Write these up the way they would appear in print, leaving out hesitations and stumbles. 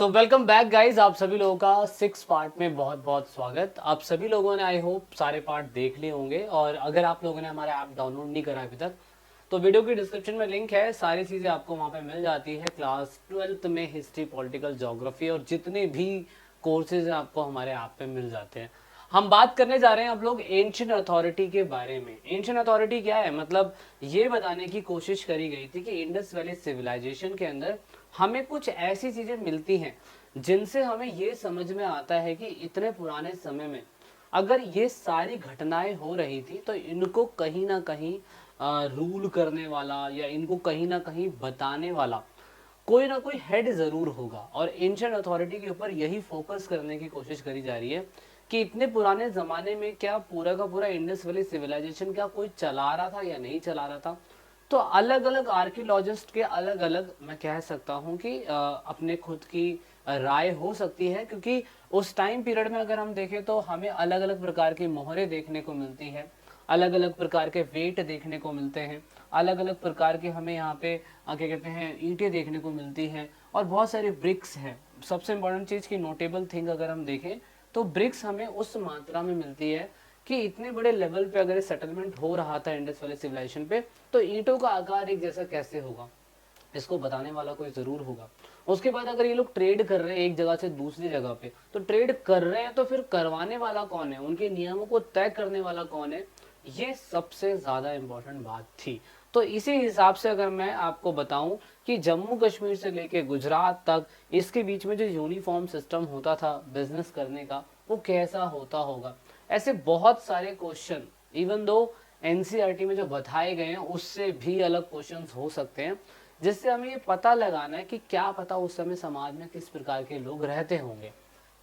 So welcome back guys, आप सभी लोगों का 6 पार्ट में बहुत बहुत स्वागत। आप सभी लोगों ने आई होप सारे पार्ट देख लिए होंगे, और अगर आप लोगों ने हमारा ऐप डाउनलोड नहीं करा अभी तक तो वीडियो की डिस्क्रिप्शन में लिंक है। सारी चीज़ें आपको वहाँ पे मिल जाती है। क्लास 12th में हिस्ट्री, पॉलिटिकल, ज्योग्राफी और जितने भी कोर्सेज हैं आपको हमारे ऐप पे मिल जाते हैं। हम बात करने जा रहे हैं आप लोग एंशिएंट अथॉरिटी के बारे में। एंशिएंट अथॉरिटी क्या है, मतलब ये बताने की कोशिश करी गई थी कि इंडस वैली सिविलाइजेशन के अंदर हमें कुछ ऐसी चीजें मिलती हैं जिनसे हमें ये समझ में आता है कि इतने पुराने समय में अगर ये सारी घटनाएं हो रही थी तो इनको कहीं ना कहीं रूल करने वाला या इनको कहीं ना कहीं बताने वाला कोई ना कोई हेड जरूर होगा। और एंशिएंट अथॉरिटी के ऊपर यही फोकस करने की कोशिश करी जा रही है कि इतने पुराने जमाने में क्या पूरा का पूरा इंडस वैली सिविलाइजेशन क्या कोई चला रहा था या नहीं चला रहा था। तो अलग अलग आर्कियोलॉजिस्ट के अलग अलग, मैं कह सकता हूँ कि अपने खुद की राय हो सकती है, क्योंकि उस टाइम पीरियड में अगर हम देखें तो हमें अलग अलग प्रकार की मोहरें देखने को मिलती है, अलग अलग प्रकार के वेट देखने को मिलते हैं, अलग अलग प्रकार के हमें यहाँ पे क्या कहते हैं ईंटें देखने को मिलती हैं, और बहुत सारे ब्रिक्स हैं। सबसे इम्पोर्टेंट चीज़ की नोटेबल थिंग अगर हम देखें तो ब्रिक्स हमें उस मात्रा में मिलती है कि इतने बड़े लेवल पे अगर सेटलमेंट हो रहा था इंडस वैली सिविलाइजेशन पे तो ईंटों का आकार एक जैसा कैसे होगा, इसको बताने वाला कोई जरूर होगा। उसके बाद अगर ये लोग ट्रेड कर रहे हैं एक जगह से दूसरी जगह पे, तो ट्रेड कर रहे हैं तो फिर करवाने वाला कौन है, उनके नियमों को तय करने वाला कौन है, ये सबसे ज्यादा इंपॉर्टेंट बात थी। तो इसी हिसाब से अगर मैं आपको बताऊं कि जम्मू कश्मीर से लेके गुजरात तक इसके बीच में जो यूनिफॉर्म सिस्टम होता था बिजनेस करने का वो कैसा होता होगा, ऐसे बहुत सारे क्वेश्चन इवन दो एनसीईआरटी में जो बताए गए हैं उससे भी अलग क्वेश्चंस हो सकते हैं, जिससे हमें ये पता लगाना है कि क्या पता उस समय समाज में किस प्रकार के लोग रहते होंगे।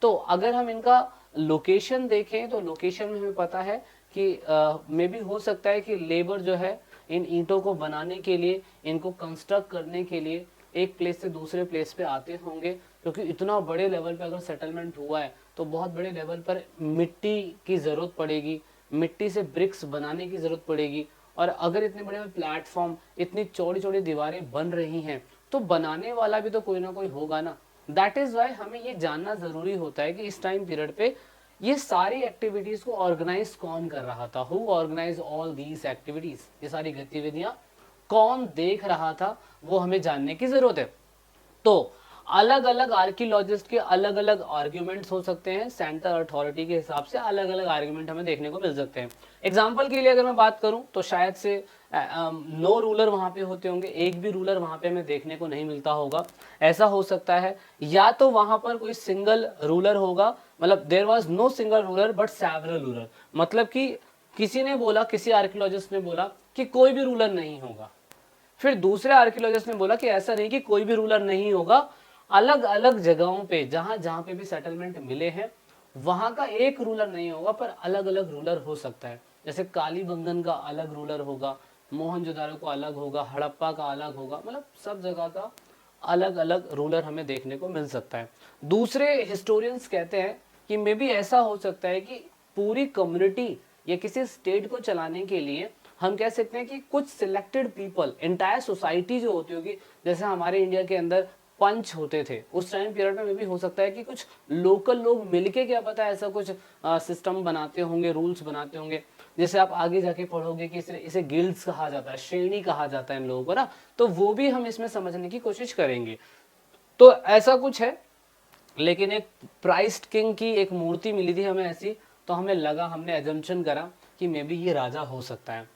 तो अगर हम इनका लोकेशन देखें तो लोकेशन में हमें पता है कि मे भी हो सकता है कि लेबर जो है इन ईंटों को बनाने के लिए, इनको कंस्ट्रक्ट करने के लिए एक प्लेस से दूसरे प्लेस पे आते होंगे, क्योंकि इतना बड़े लेवल पे अगर सेटलमेंट हुआ है तो बहुत बड़े लेवल पर मिट्टी की ज़रूरत पड़ेगी, मिट्टी से ब्रिक्स बनाने की ज़रूरत पड़ेगी। और अगर इतने बड़े प्लेटफॉर्म, इतनी चौड़ी चौड़ी दीवारें बन रही हैं तो बनाने वाला भी तो कोई ना कोई होगा ना। दैट इज वाई हमें ये जानना जरूरी होता है कि इस टाइम पीरियड पे ये सारी एक्टिविटीज को ऑर्गेनाइज कौन कर रहा था, who organise all these activities, ये सारी गतिविधियां कौन देख रहा था, वो हमें जानने की जरूरत है। तो अलग अलग आर्कियोलॉजिस्ट के अलग अलग आर्ग्यूमेंट्स हो सकते हैं, सेंट्रल अथॉरिटी के हिसाब से अलग अलग आर्ग्यूमेंट हमें देखने को मिल सकते हैं। एग्जाम्पल के लिए अगर मैं बात करूं तो शायद से नो रूलर वहां पे होते होंगे, एक भी रूलर वहां पे हमें देखने को नहीं मिलता होगा। ऐसा हो सकता है या तो वहां पर कोई सिंगल रूलर होगा, मतलब there was no single ruler but several ruler, मतलब कि किसी ने बोला, किसी आर्कियोलॉजिस्ट ने बोला कि कोई भी रूलर नहीं होगा, फिर दूसरे आर्कियोलॉजिस्ट ने बोला कि ऐसा नहीं कि कोई भी रूलर नहीं होगा, अलग अलग जगहों पे जहां जहां पे भी सेटलमेंट मिले हैं वहां का एक रूलर नहीं होगा पर अलग अलग रूलर हो सकता है। जैसे कालीबंगन का अलग रूलर होगा, मोहनजोदारो का अलग होगा, हड़प्पा का अलग होगा, मतलब सब जगह का अलग अलग रूलर हमें देखने को मिल सकता है। दूसरे हिस्टोरियंस कहते हैं कि मे बी ऐसा हो सकता है कि पूरी कम्युनिटी या किसी स्टेट को चलाने के लिए हम कह सकते हैं कि कुछ सिलेक्टेड पीपल, एंटायर सोसाइटी जो होती होगी, जैसे हमारे इंडिया के अंदर पंच होते थे उस टाइम पीरियड में भी हो सकता है कि कुछ लोकल लोग मिलके क्या पता ऐसा कुछ सिस्टम बनाते होंगे, रूल्स बनाते होंगे। जैसे आप आगे जाके पढ़ोगे कि इसे गिल्ड्स कहा जाता है, श्रेणी कहा जाता है इन लोगों को ना, तो वो भी हम इसमें समझने की कोशिश करेंगे। तो ऐसा कुछ है। लेकिन एक प्राइस्ट किंग की एक मूर्ति मिली थी हमें ऐसी, तो हमें लगा, हमने एजम्पशन करा कि मे बी ये राजा हो सकता है।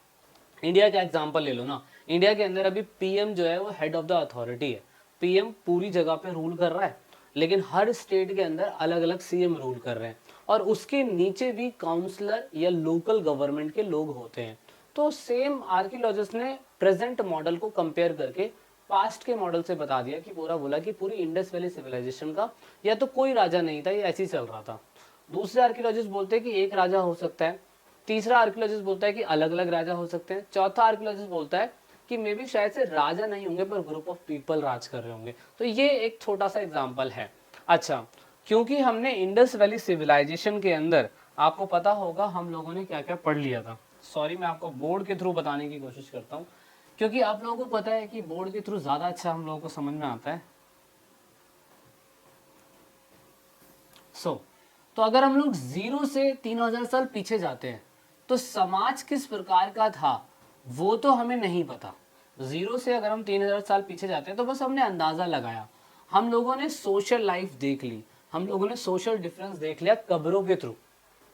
इंडिया का एग्जांपल ले लो ना, इंडिया के अंदर अभी पीएम जो है वो हेड ऑफ द अथॉरिटी है। पीएम पूरी जगह पे रूल कर रहा है, लेकिन हर स्टेट के अंदर अलग अलग सीएम रूल कर रहे हैं, और उसके नीचे भी काउंसलर या लोकल गवर्नमेंट के लोग होते हैं। तो सेम आर्कियोलॉजिस्ट ने प्रेजेंट मॉडल को कंपेयर करके पास्ट के मॉडल से बता दिया कि पूरा बोला कि पूरी इंडस वैली सिविलाइजेशन का या तो कोई राजा नहीं था, ये ऐसे ही चल रहा था। दूसरे आर्कियोलॉजिस्ट बोलते हैं कि एक राजा हो सकता है, तीसरा आर्कियोलॉजिस्ट बोलता है कि अलग अलग राजा हो सकते हैं, चौथा आर्कियोलॉजिस्ट बोलता है कि मे बी शायद से राजा नहीं होंगे पर ग्रुप ऑफ पीपल राज कर रहे होंगे। तो ये एक छोटा सा एग्जाम्पल है। अच्छा, क्योंकि हमने इंडस वैली सिविलाइजेशन के अंदर, आपको पता होगा हम लोगों ने क्या क्या पढ़ लिया था। सॉरी, मैं आपको बोर्ड के थ्रू बताने की कोशिश करता हूँ, क्योंकि आप लोगों को पता है कि बोर्ड के थ्रू ज़्यादा अच्छा हम लोगों को समझ में आता है। 500। तो अगर हम लोग 0 से 3000 साल पीछे जाते हैं तो समाज किस प्रकार का था वो तो हमें नहीं पता। 0 से अगर हम 3000 साल पीछे जाते हैं तो बस हमने अंदाजा लगाया। हम लोगों ने सोशल लाइफ देख ली, हम लोगों ने सोशल डिफरेंस देख लिया कब्रों के थ्रू।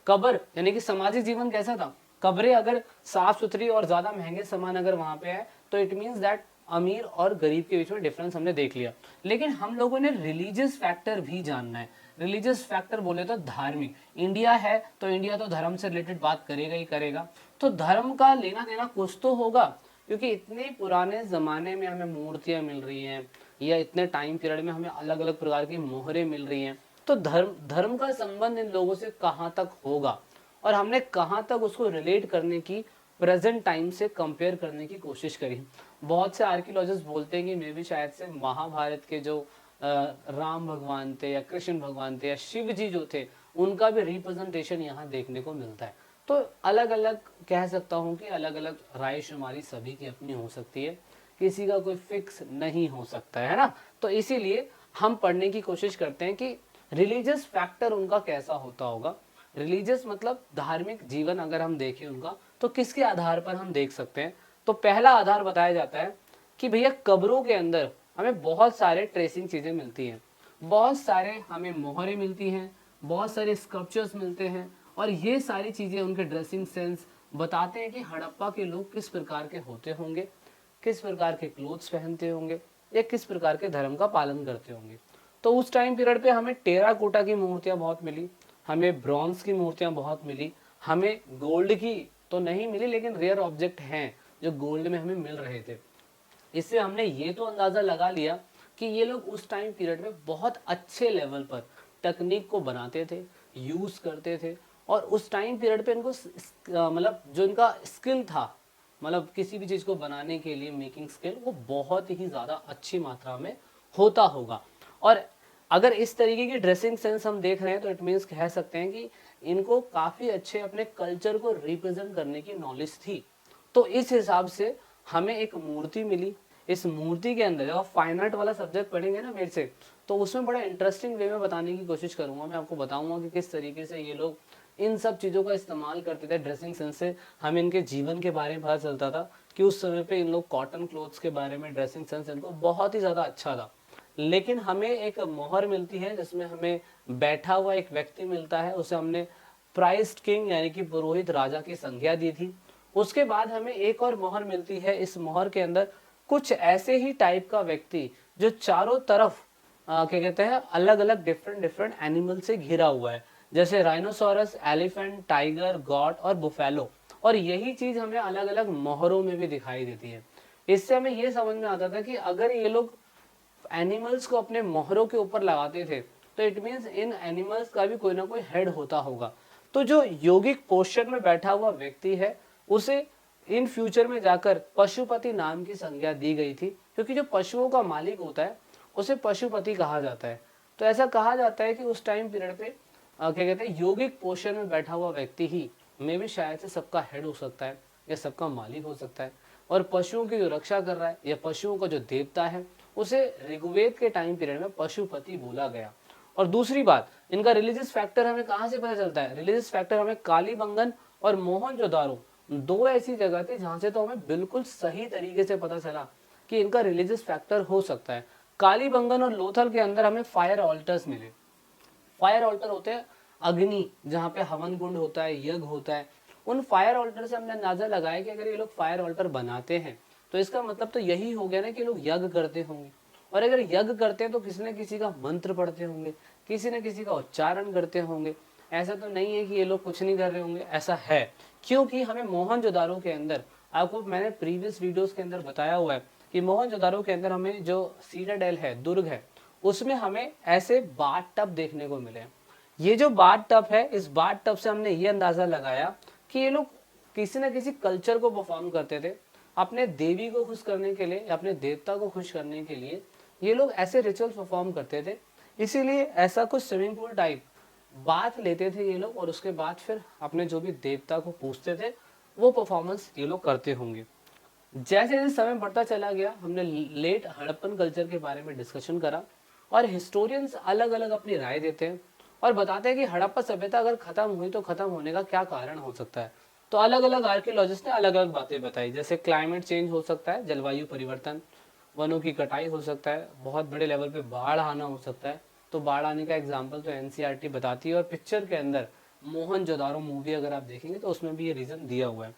कब्र यानी कि सामाजिक जीवन कैसा था, कब्रें अगर साफ सुथरी और ज्यादा महंगे सामान अगर वहां पे है तो इट मीन्स दैट अमीर और गरीब के बीच में डिफरेंस हमने देख लिया। लेकिन हम लोगों ने रिलीजियस फैक्टर भी जानना है। रिलीजियस फैक्टर बोले तो धार्मिक, इंडिया है तो इंडिया तो धर्म से रिलेटेड बात करेगा ही करेगा। तो धर्म का लेना देना कुछ तो होगा, क्योंकि इतने पुराने जमाने में हमें मूर्तियां मिल रही हैं या इतने टाइम पीरियड में हमें अलग अलग प्रकार की मोहरें मिल रही हैं। तो धर्म का संबंध इन लोगों से कहाँ तक होगा और हमने कहाँ तक उसको रिलेट करने की, प्रेजेंट टाइम से कंपेयर करने की कोशिश करी। बहुत से आर्कियोलॉजिस्ट बोलते हैं कि मे भी शायद से महाभारत के जो राम भगवान थे या कृष्ण भगवान थे या शिव जी जो थे उनका भी रिप्रेजेंटेशन यहाँ देखने को मिलता है। तो अलग अलग कह सकता हूँ कि अलग अलग राय शुमारी सभी की अपनी हो सकती है, किसी का कोई फिक्स नहीं हो सकता है ना। तो इसीलिए हम पढ़ने की कोशिश करते हैं कि रिलीजियस फैक्टर उनका कैसा होता होगा। रिलीजियस मतलब धार्मिक जीवन अगर हम देखें उनका तो किसके आधार पर हम देख सकते हैं। तो पहला आधार बताया जाता है कि भैया कब्रों के अंदर हमें बहुत सारे ट्रेसिंग चीजें मिलती हैं, बहुत सारे हमें मोहरें मिलती हैं, बहुत सारे स्कल्पचर्स मिलते हैं और ये सारी चीजें उनके ड्रेसिंग सेंस बताते हैं कि हड़प्पा के लोग किस प्रकार के होते होंगे, किस प्रकार के क्लोथ्स पहनते होंगे या किस प्रकार के धर्म का पालन करते होंगे। तो उस टाइम पीरियड पे हमें टेराकोटा की मूर्तियां बहुत मिली, हमें ब्रॉन्ज की मूर्तियां बहुत मिली, हमें गोल्ड की तो नहीं मिली लेकिन रेयर ऑब्जेक्ट हैं जो गोल्ड में हमें मिल रहे थे। इससे हमने ये तो अंदाजा लगा लिया कि ये लोग उस टाइम पीरियड में बहुत अच्छे लेवल पर टेक्निक को बनाते थे, यूज करते थे और उस टाइम पीरियड पे इनको मतलब जो इनका स्किल था, मतलब किसी भी चीज को बनाने के लिए मेकिंग स्किल वो बहुत ही ज्यादा अच्छी मात्रा में होता होगा। और अगर इस तरीके की ड्रेसिंग सेंस हम देख रहे हैं तो इट मीन्स कह सकते हैं कि इनको काफी अच्छे अपने कल्चर को रिप्रेजेंट करने की नॉलेज थी। तो इस हिसाब से हमें एक मूर्ति मिली। इस मूर्ति के अंदर जब आप फाइन आर्ट वाला सब्जेक्ट पढ़ेंगे ना मेरे से तो उसमें बड़ा इंटरेस्टिंग वे में बताने की कोशिश करूंगा। मैं आपको बताऊंगा कि किस तरीके से ये लोग इन सब चीज़ों का इस्तेमाल करते थे। ड्रेसिंग सेंस से हमें इनके जीवन के बारे में पता चलता था कि उस समय पे इन लोग कॉटन क्लोथ्स के बारे में ड्रेसिंग सेंस इनको बहुत ही ज़्यादा अच्छा था। लेकिन हमें एक मोहर मिलती है जिसमें हमें बैठा हुआ एक व्यक्ति मिलता है, उसे हमने प्राइस्ड किंग यानी कि पुरोहित राजा की संज्ञा दी थी। उसके बाद हमें एक और मोहर मिलती है। इस मोहर के अंदर कुछ ऐसे ही टाइप का व्यक्ति जो चारों तरफ क्या कहते हैं अलग अलग डिफरेंट डिफरेंट एनिमल से घिरा हुआ है, जैसे राइनोसोरस, एलिफेंट, टाइगर, गॉट और बुफेलो। और यही चीज हमें अलग अलग मोहरों में भी दिखाई देती है। इससे हमें यह समझ में आता था कि अगर ये लोग एनिमल्स को अपने मोहरों के ऊपर लगाते थे तो इट मीन्स इन एनिमल्स का भी कोई ना कोई हेड होता होगा। तो जो योगिक पोस्चर में बैठा हुआ व्यक्ति है उसे इन फ्यूचर में जाकर पशुपति नाम की संज्ञा दी गई थी, क्योंकि जो पशुओं का मालिक होता है उसे पशुपति कहा जाता है। तो ऐसा कहा जाता है कि उस टाइम पीरियड पे क्या कहते हैं योगिक पोस्चर में बैठा हुआ व्यक्ति ही मे भी शायद से सबका हेड हो सकता है या सबका मालिक हो सकता है। और पशुओं की जो रक्षा कर रहा है या पशुओं का जो देवता है उसे ऋग्वेद के टाइम पीरियड में पशुपति बोला गया। और दूसरी बात, इनका रिलीजियस फैक्टर हमें कहाँ से पता चलता है? रिलीजियस फैक्टर हमें कालीबंगन और मोहनजोदारो दो ऐसी जगह थी जहां से तो हमें बिल्कुल सही तरीके से पता चला कि इनका रिलीजियस फैक्टर हो सकता है। कालीबंगन और लोथल के अंदर हमें फायर ऑल्टर्स मिले। फायर ऑल्टर होते हैं अग्नि, जहाँ पे हवन कुंड होता है, यज्ञ होता है। उन फायर ऑल्टर से हमने अंदाजा लगाया कि अगर ये लोग फायर ऑल्टर बनाते हैं तो इसका मतलब तो यही हो गया ना कि लोग यज्ञ करते होंगे। और अगर यज्ञ करते हैं तो किसी न किसी का मंत्र पढ़ते होंगे, किसी न किसी का उच्चारण करते होंगे। ऐसा तो नहीं है कि ये लोग कुछ नहीं कर रहे होंगे, ऐसा है। क्योंकि हमें मोहनजोदारो के अंदर, आपको मैंने प्रीवियस वीडियोस के अंदर बताया हुआ है कि मोहनजोदारो के अंदर हमें जो सीटाडेल है, दुर्ग है, उसमें हमें ऐसे बाथ टब देखने को मिले। ये जो बाथ टब है, इस बाथ टब से हमने ये अंदाजा लगाया कि ये लोग किसी न किसी कल्चर को परफॉर्म करते थे अपने देवी को खुश करने के लिए, अपने देवता को खुश करने के लिए ये लोग ऐसे रिचुअल्स परफॉर्म करते थे। इसीलिए ऐसा कुछ स्विमिंग पूल टाइप बाथ लेते थे ये लोग और उसके बाद फिर अपने जो भी देवता को पूजते थे वो परफॉर्मेंस ये लोग करते होंगे। जैसे जैसे समय बढ़ता चला गया हमने लेट हड़प्पन कल्चर के बारे में डिस्कशन करा और हिस्टोरियंस अलग अलग अपनी राय देते हैं और बताते हैं कि हड़प्पा सभ्यता अगर खत्म हुई तो खत्म होने का क्या कारण हो सकता है। तो अलग अलग आर्कियोलॉजिस्ट ने अलग अलग बातें बताई, जैसे क्लाइमेट चेंज हो सकता है, जलवायु परिवर्तन, वनों की कटाई हो सकता है, बहुत बड़े लेवल पे बाढ़ आना हो सकता है। तो बाढ़ आने का एग्जाम्पल तो एनसीईआरटी बताती है, और पिक्चर के अंदर मोहनजोदारो मूवी अगर आप देखेंगे तो उसमें भी ये रीजन दिया हुआ है।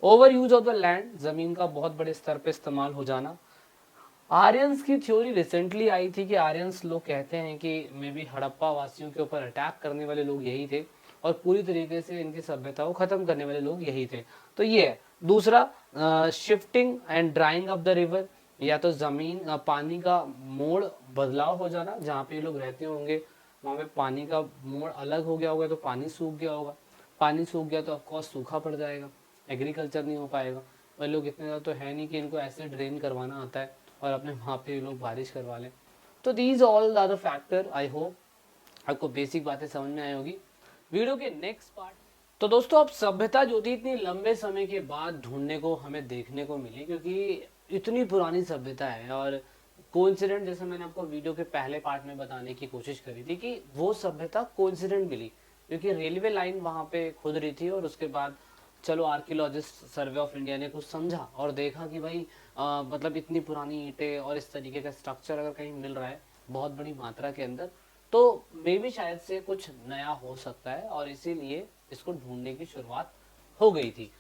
Over use of the land, जमीन का बहुत बड़े स्तर पे इस्तेमाल हो जाना। आर्यंस की थ्योरी रिसेंटली आई थी कि आर्यंस लोग कहते हैं कि मे बी हड़प्पा वासियों के ऊपर अटैक करने वाले लोग यही थे, और पूरी तरीके से इनकी सभ्यता को खत्म करने वाले लोग यही थे। तो ये है। दूसरा, shifting and drying of the river, या तो जमीन पानी का मोड़ बदलाव हो जाना, जहाँ पे लोग रहते होंगे वहाँ पे पानी का मोड़ अलग हो गया होगा, तो पानी सूख गया होगा। पानी सूख गया तो ऑफकोर्स सूखा पड़ जाएगा, एग्रीकल्चर नहीं हो पाएगा। वह लोग इतने ज़्यादा तो है नहीं कि इनको ऐसे ड्रेन करवाना आता है और अपने वहाँ पे लोग बारिश करवा लें। तो these all are the factor. I hope आपको बेसिक बातें समझ में आई होगी। वीडियो के नेक्स्ट पार्ट, तो दोस्तों अब सभ्यता जो थी इतनी लंबे समय के बाद ढूंढने को हमें देखने को मिली, क्योंकि इतनी पुरानी सभ्यता है। और कोइंसिडेंट, जैसे मैंने आपको वीडियो के पहले पार्ट में बताने की कोशिश करी थी कि वो सभ्यता कोइंसिडेंट मिली, क्योंकि रेलवे लाइन वहाँ पे खुद रही थी, और उसके बाद चलो आर्कियोलॉजिस्ट सर्वे ऑफ इंडिया ने कुछ समझा और देखा कि भाई मतलब इतनी पुरानी ईंटें और इस तरीके का स्ट्रक्चर अगर कहीं मिल रहा है बहुत बड़ी मात्रा के अंदर, तो मे भी शायद से कुछ नया हो सकता है, और इसीलिए इसको ढूंढने की शुरुआत हो गई थी।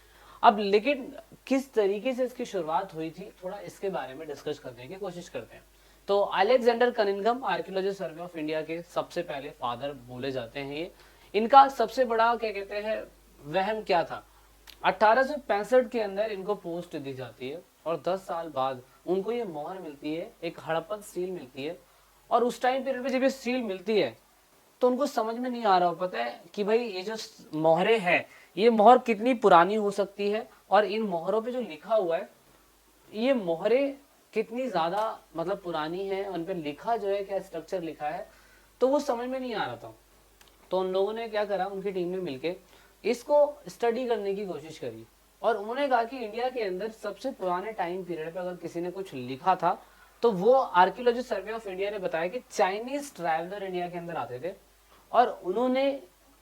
अब लेकिन किस तरीके से इसकी शुरुआत हुई थी, थोड़ा इसके बारे में डिस्कस करने की कोशिश करते हैं। तो Alexander Cunningham archaeology survey of India के सबसे पहले फादर बोले जाते हैं ये। इनका सबसे बड़ा क्या कहते हैं वहम क्या था, 1865 के अंदर इनको पोस्ट दी जाती है, और 10 साल बाद उनको ये मोहर मिलती है, एक हड़प्पन स्टील मिलती है। और उस टाइम पीरियड पे जब ये स्टील मिलती है तो उनको समझ में नहीं आ रहा हो, पता है कि भाई ये जो मोहरें हैं, ये मोहर कितनी पुरानी हो सकती है, और इन मोहरों पे जो लिखा हुआ है ये मोहरें कितनी ज्यादा मतलब पुरानी है, उन पे लिखा जो है क्या स्ट्रक्चर लिखा है, तो वो समझ में नहीं आ रहा था। तो उन लोगों ने क्या करा, उनकी टीम ने मिलके इसको स्टडी करने की कोशिश करी, और उन्होंने कहा कि इंडिया के अंदर सबसे पुराने टाइम पीरियड पे अगर किसी ने कुछ लिखा था तो वो आर्कियोलॉजी सर्वे ऑफ इंडिया ने बताया कि चाइनीज ट्रैवलर इंडिया के अंदर आते थे, और उन्होंने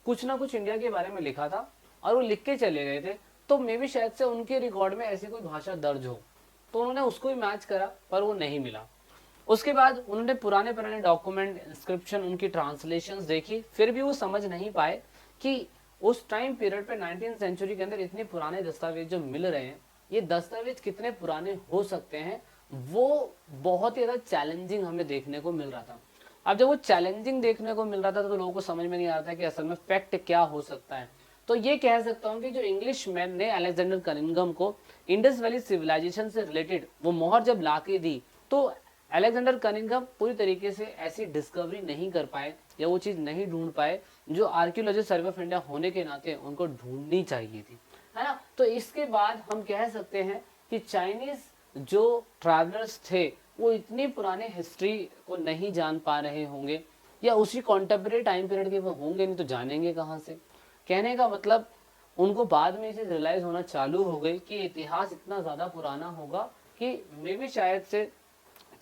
कुछ ना कुछ इंडिया के बारे में लिखा था, और वो लिख के चले गए थे। तो मे भी शायद से उनके रिकॉर्ड में ऐसी कोई भाषा दर्ज हो, तो उन्होंने उसको ही मैच करा, पर वो नहीं मिला। उसके बाद उन्होंने पुराने पुराने डॉक्यूमेंट, इंस्क्रिप्शन, उनकी ट्रांसलेशंस देखी, फिर भी वो समझ नहीं पाए कि उस टाइम पीरियड पे 19th सेंचुरी के अंदर इतने पुराने दस्तावेज जो मिल रहे हैं, ये दस्तावेज कितने पुराने हो सकते हैं, वो बहुत ही ज्यादा चैलेंजिंग हमें देखने को मिल रहा था। अब जब वो चैलेंजिंग देखने को मिल रहा था तो लोगों को समझ में नहीं आ रहा था कि असल में फैक्ट क्या हो सकता है। तो ये कह सकता हूँ कि जो इंग्लिश मैन ने अलेक्जेंडर कनिंघम को इंडस वैली सिविलाइजेशन से रिलेटेड वो मोहर जब ला के दी, तो अलेक्जेंडर कनिंघम पूरी तरीके से ऐसी डिस्कवरी नहीं कर पाए, या वो चीज नहीं ढूंढ पाए जो आर्कियोलॉजी सर्वे ऑफ इंडिया होने के नाते उनको ढूंढनी चाहिए थी, है ना। तो इसके बाद हम कह सकते हैं कि चाइनीज जो ट्रैवलर्स थे वो इतनी पुराने हिस्ट्री को नहीं जान पा रहे होंगे, या उसी कॉन्टेम्परेरी टाइम पीरियड के वो होंगे, नहीं तो जानेंगे कहाँ से। कहने का मतलब उनको बाद में इसे रियलाइज होना चालू हो गई कि इतिहास इतना ज्यादा पुराना होगा कि मे भी शायद से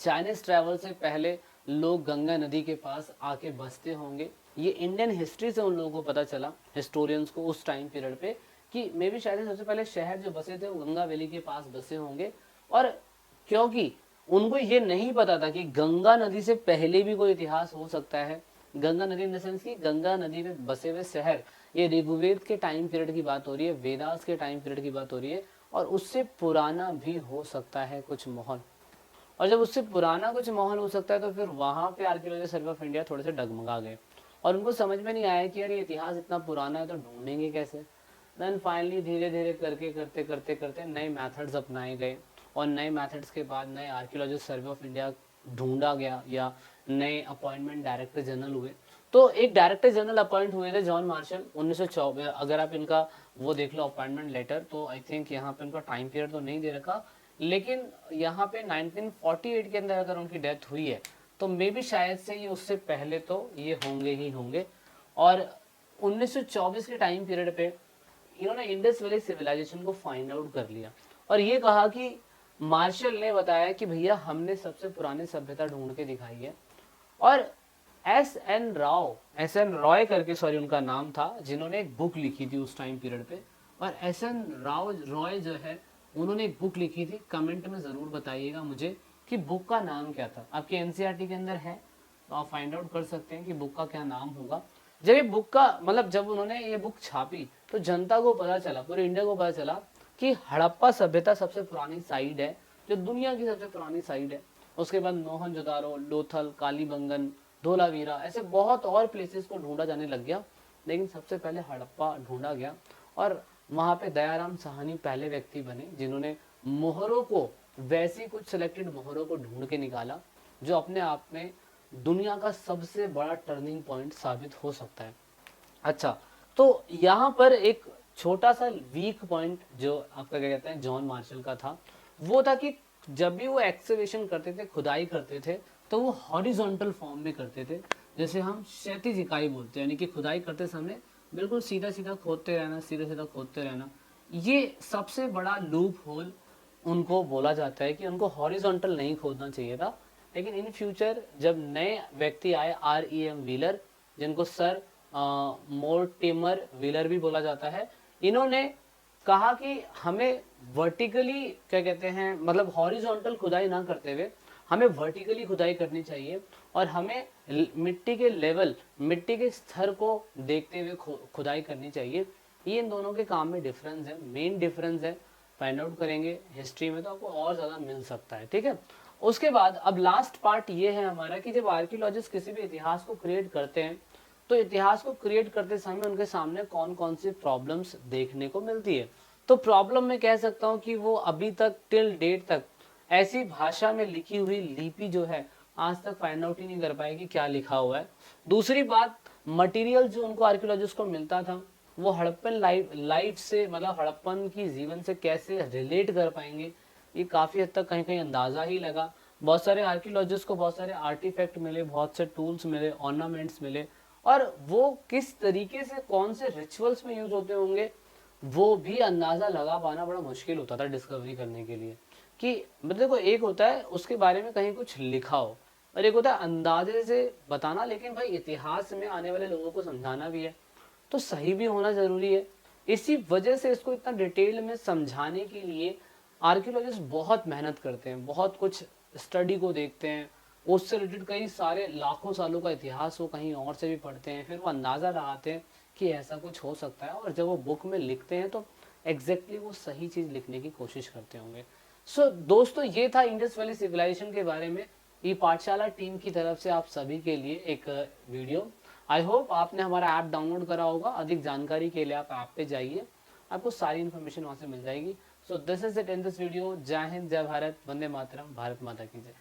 चाइनीज ट्रैवल से पहले लोग गंगा नदी के पास आके बसते होंगे। ये इंडियन हिस्ट्री से उन लोगों को पता चला, हिस्टोरियंस को, उस टाइम पीरियड पे, कि मे भी शायद सबसे पहले शहर जो बसे थे वो गंगा वैली के पास बसे होंगे। और क्योंकि उनको ये नहीं पता था कि गंगा नदी से पहले भी कोई इतिहास हो सकता है, गंगा नदी इन द सेंस की गंगा नदी में बसे हुए शहर, ये ऋग्वेद के टाइम पीरियड की बात हो रही है, वेदास के टाइम पीरियड की बात हो रही है, और उससे पुराना भी हो सकता है कुछ माहौल। और जब उससे पुराना कुछ माहौल हो सकता है तो फिर वहां पे आर्कियोलॉजी सर्वे ऑफ इंडिया थोड़े से डगमगा गए, और उनको समझ में नहीं आया कि यार ये इतिहास इतना पुराना है तो ढूंढेंगे कैसे। देन फाइनली धीरे धीरे करके करते करते करते नए मेथड्स अपनाए गए, और नए मेथड्स के बाद नए आर्कियोलॉजी सर्वे ऑफ इंडिया ढूंढा गया, या नए अपॉइंटमेंट डायरेक्टर जनरल हुए। तो एक डायरेक्टर जनरल अपॉइंट हुए थे जॉन मार्शल 1924। अगर आप इनका वो देख लो अपॉइंटमेंट लेटर, तो आई थिंक यहाँ पे उनका टाइम पीरियड तो नहीं दे रखा, लेकिन यहाँ पे 1948 के अंदर अगर उनकी डेथ हुई है तो मे भी शायद से ये उससे पहले तो ये होंगे ही होंगे। और 1924 के टाइम पीरियड पे इन्होंने इंडस वैली सिविलाइजेशन को फाइंड आउट कर लिया, और ये कहा कि मार्शल ने बताया कि भैया हमने सबसे पुरानी सभ्यता ढूंढ के दिखाई है। और एस एन रॉय करके सॉरी उनका नाम था, जिन्होंने एक बुक लिखी थी उस टाइम पीरियड पे। और एस एन राव रॉय जो है उन्होंने एक बुक लिखी थी। कमेंट में ज़रूर बताइएगा मुझे कि बुक का नाम क्या था। आपके एनसीईआरटी के अंदर है तो आप फाइंड आउट कर सकते हैं कि बुक का क्या नाम होगा। जब ये बुक का मतलब जब उन्होंने ये बुक छापी तो जनता को पता चला, पूरे इंडिया को पता चला कि हड़प्पा सभ्यता सबसे पुरानी साइट है, जो दुनिया की सबसे पुरानी साइट है। उसके बाद मोहनजोदारो, लोथल, कालीबंगन, धोलावीरा, ऐसे बहुत और प्लेसेस को ढूंढा जाने लग गया, लेकिन सबसे पहले हड़प्पा ढूंढा गया। और वहाँ पे दयाराम साहनी पहले व्यक्ति बने जिन्होंने मोहरों को, वैसी कुछ सिलेक्टेड मोहरों को ढूंढ के निकाला, जो अपने आप में दुनिया का सबसे बड़ा टर्निंग पॉइंट साबित हो सकता है। अच्छा, तो यहाँ पर एक छोटा सा वीक पॉइंट जो आपका क्या कहते हैं जॉन मार्शल का था, वो था कि जब भी वो एक्सकवेशन करते थे, खुदाई करते थे, तो वो हॉरिजॉन्टल फॉर्म में करते थे, जैसे हम क्षैतिज इकाई बोलते हैं, यानी कि खुदाई करते समय बिल्कुल सीधा सीधा खोदते रहना, सीधा सीधा खोदते रहना। ये सबसे बड़ा लूप होल उनको बोला जाता है कि उनको हॉरिजॉन्टल नहीं खोदना चाहिए था। लेकिन इन फ्यूचर जब नए व्यक्ति आए, REM व्हीलर, जिनको सर मोर्टिमर व्हीलर भी बोला जाता है, इन्होंने कहा कि हमें वर्टिकली क्या कहते हैं, मतलब हॉरिजॉन्टल खुदाई ना करते हुए हमें वर्टिकली खुदाई करनी चाहिए, और हमें मिट्टी के लेवल, मिट्टी के स्तर को देखते हुए खुदाई करनी चाहिए। ये इन दोनों के काम में डिफरेंस है, मेन डिफरेंस है। फाइंड आउट करेंगे हिस्ट्री में तो आपको और ज़्यादा मिल सकता है, ठीक है। उसके बाद अब लास्ट पार्ट ये है हमारा कि जब आर्कियोलॉजिस्ट किसी भी इतिहास को क्रिएट करते हैं, तो इतिहास को क्रिएट करते समय उनके सामने कौन कौन सी प्रॉब्लम्स देखने को मिलती है। तो प्रॉब्लम मैं कह सकता हूँ कि वो अभी तक टिल डेट तक ऐसी भाषा में लिखी हुई लिपि जो है आज तक फाइंड आउट ही नहीं कर पाए कि क्या लिखा हुआ है। दूसरी बात, मटेरियल जो उनको आर्कियोलॉजिस्ट को मिलता था वो हड़प्पन लाइफ से, मतलब हड़प्पन की जीवन से कैसे रिलेट कर पाएंगे, ये काफ़ी हद तक कहीं कहीं अंदाज़ा ही लगा। बहुत सारे आर्कियोलॉजिस्ट को बहुत सारे आर्टिफैक्ट मिले, बहुत से टूल्स मिले, ऑर्नामेंट्स मिले, और वो किस तरीके से कौन से रिचुअल्स में यूज होते होंगे वो भी अंदाज़ा लगा पाना बड़ा मुश्किल होता था डिस्कवरी करने के लिए। कि मतलब देखो, एक होता है उसके बारे में कहीं कुछ लिखा हो, और एक होता है अंदाजे से बताना, लेकिन भाई इतिहास में आने वाले लोगों को समझाना भी है, तो सही भी होना ज़रूरी है। इसी वजह से इसको इतना डिटेल में समझाने के लिए आर्कियोलॉजिस्ट बहुत मेहनत करते हैं, बहुत कुछ स्टडी को देखते हैं, उससे रिलेटेड कई सारे लाखों सालों का इतिहास वो कहीं और से भी पढ़ते हैं, फिर वो अंदाज़ा लगाते हैं कि ऐसा कुछ हो सकता है, और जब वो बुक में लिखते हैं तो एग्जैक्टली वो सही चीज़ लिखने की कोशिश करते होंगे। सो दोस्तों, ये था इंडस वैली सिविलाइजेशन के बारे में ई पाठशाला टीम की तरफ से आप सभी के लिए एक वीडियो। आई होप आपने हमारा ऐप डाउनलोड करा होगा। अधिक जानकारी के लिए आप ऐप पे जाइए, आपको सारी इन्फॉर्मेशन वहाँ से मिल जाएगी। So this is it in this video. जय हिंद, जय भारत, वंदे मातरम, भारत माता की जय।